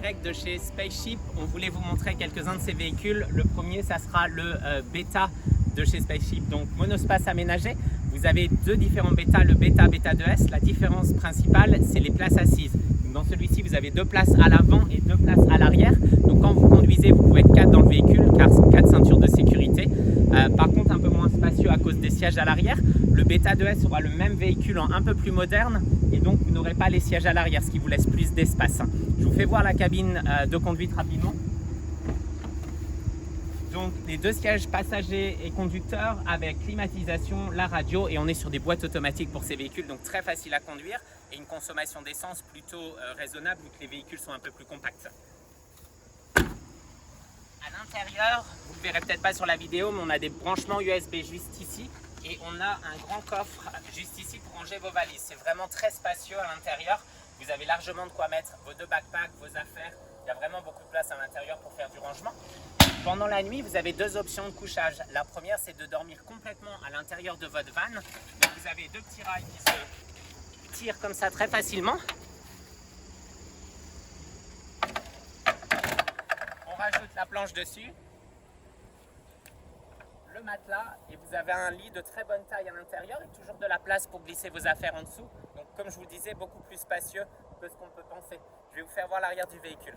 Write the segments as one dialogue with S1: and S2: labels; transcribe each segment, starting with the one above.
S1: direct de chez Spaceship. On voulait vous montrer quelques-uns de ces véhicules. Le premier, ça sera le Beta de chez Spaceship, donc monospace aménagé. Vous avez deux différents Beta, le Beta 2S. La différence principale, c'est les places assises. Dans celui-ci, vous avez 2 places à l'avant et 2 places à l'arrière. Donc quand vous conduisez, vous pouvez être 4 dans le véhicule, car 4 ceintures de sécurité. Par contre, un peu moins spacieux à cause des sièges à l'arrière. Le Beta 2S aura le même véhicule en un peu plus moderne et donc vous n'aurez pas les sièges à l'arrière, ce qui vous laisse plus d'espace. Je vous fais voir la cabine de conduite rapidement. Donc les 2 sièges passagers et conducteurs avec climatisation, la radio, et on est sur des boîtes automatiques pour ces véhicules, donc très facile à conduire et une consommation d'essence plutôt raisonnable vu que les véhicules sont un peu plus compacts. À l'intérieur, vous ne le verrez peut-être pas sur la vidéo, mais on a des branchements USB juste ici et on a un grand coffre juste ici pour ranger vos valises. C'est vraiment très spacieux à l'intérieur. Vous avez largement de quoi mettre vos 2 backpacks, vos affaires. Il y a vraiment beaucoup de place à l'intérieur pour faire du rangement. Pendant la nuit, vous avez 2 options de couchage. La première, c'est de dormir complètement à l'intérieur de votre van. Donc vous avez 2 petits rails qui se tirent comme ça très facilement. On rajoute la planche dessus, le matelas, et vous avez un lit de très bonne taille à l'intérieur et toujours de la place pour glisser vos affaires en dessous. Donc comme je vous le disais, beaucoup plus spacieux que ce qu'on peut penser. Je vais vous faire voir l'arrière du véhicule.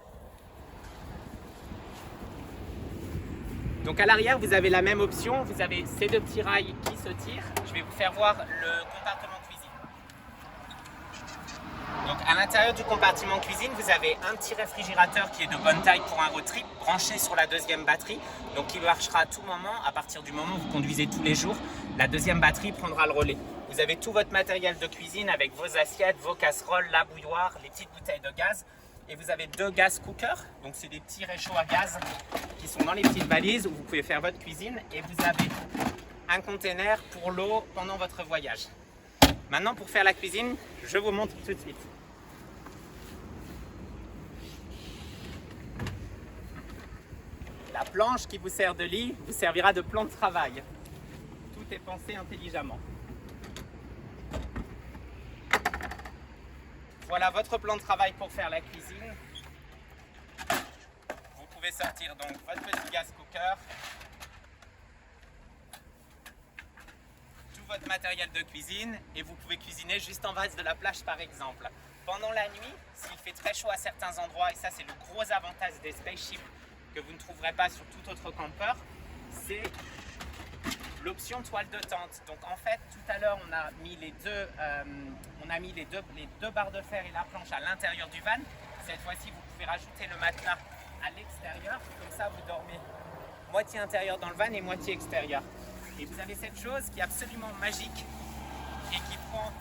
S1: Donc à l'arrière, vous avez la même option. Vous avez ces 2 petits rails qui se tirent. Je vais vous faire voir le compartiment cuisine. Donc à l'intérieur du compartiment cuisine, vous avez un petit réfrigérateur qui est de bonne taille pour un road trip, branché sur la 2e batterie, donc qui marchera à tout moment. À partir du moment où vous conduisez tous les jours, la 2e batterie prendra le relais. Vous avez tout votre matériel de cuisine avec vos assiettes, vos casseroles, la bouilloire, les petites bouteilles de gaz. Et vous avez 2 gas cookers, donc c'est des petits réchauds à gaz qui sont dans les petites valises où vous pouvez faire votre cuisine. Et vous avez un container pour l'eau pendant votre voyage. Maintenant, pour faire la cuisine, je vous montre tout de suite. La planche qui vous sert de lit vous servira de plan de travail. Tout est pensé intelligemment. Voilà votre plan de travail pour faire la cuisine. Vous pouvez sortir donc votre petit gas cooker, tout votre matériel de cuisine, et vous pouvez cuisiner juste en face de la plage par exemple. Pendant la nuit, s'il fait très chaud à certains endroits, et ça c'est le gros avantage des Spaceship que vous ne trouverez pas sur tout autre campeur, c'est l'option toile de tente. Donc en fait, tout à l'heure, on a mis les deux barres de fer et la planche à l'intérieur du van. Cette fois-ci, vous pouvez rajouter le matelas à l'extérieur. Comme ça, vous dormez moitié intérieur dans le van et moitié extérieur. Et vous avez cette chose qui est absolument magique et qui prend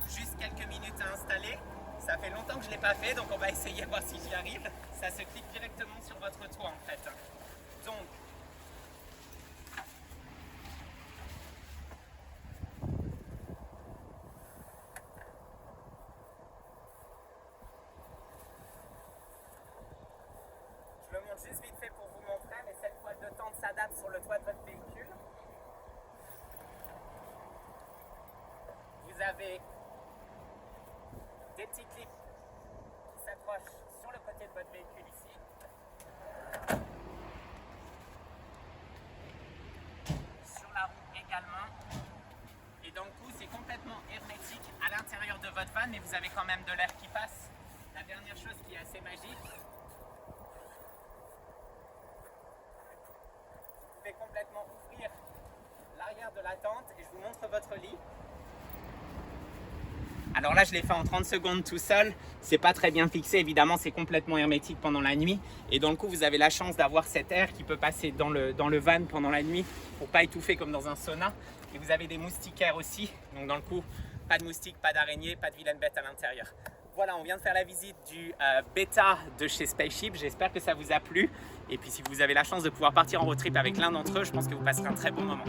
S1: juste quelques minutes à installer. Ça fait longtemps que je ne l'ai pas fait, donc on va essayer, voir si j'y arrive. Ça se clique directement sur votre toit en fait. Donc, je le montre juste vite fait pour vous montrer, mais cette toile de tente s'adapte sur le toit de votre véhicule. Vous avez des petits clips qui s'accrochent sur le côté de votre véhicule ici. Sur la roue également. Et donc, c'est complètement hermétique à l'intérieur de votre van, mais vous avez quand même de l'air qui passe. La dernière chose qui est assez magique, vous pouvez complètement ouvrir l'arrière de la tente et je vous montre votre lit. Alors là, je l'ai fait en 30 secondes tout seul. C'est pas très bien fixé, évidemment, c'est complètement hermétique pendant la nuit. Et dans le coup, vous avez la chance d'avoir cet air qui peut passer dans le van pendant la nuit pour pas étouffer comme dans un sauna. Et vous avez des moustiquaires aussi. Donc dans le coup, pas de moustiques, pas d'araignées, pas de vilaines bêtes à l'intérieur. Voilà, on vient de faire la visite du Beta de chez Spaceship. J'espère que ça vous a plu. Et puis si vous avez la chance de pouvoir partir en road trip avec l'un d'entre eux, je pense que vous passerez un très bon moment.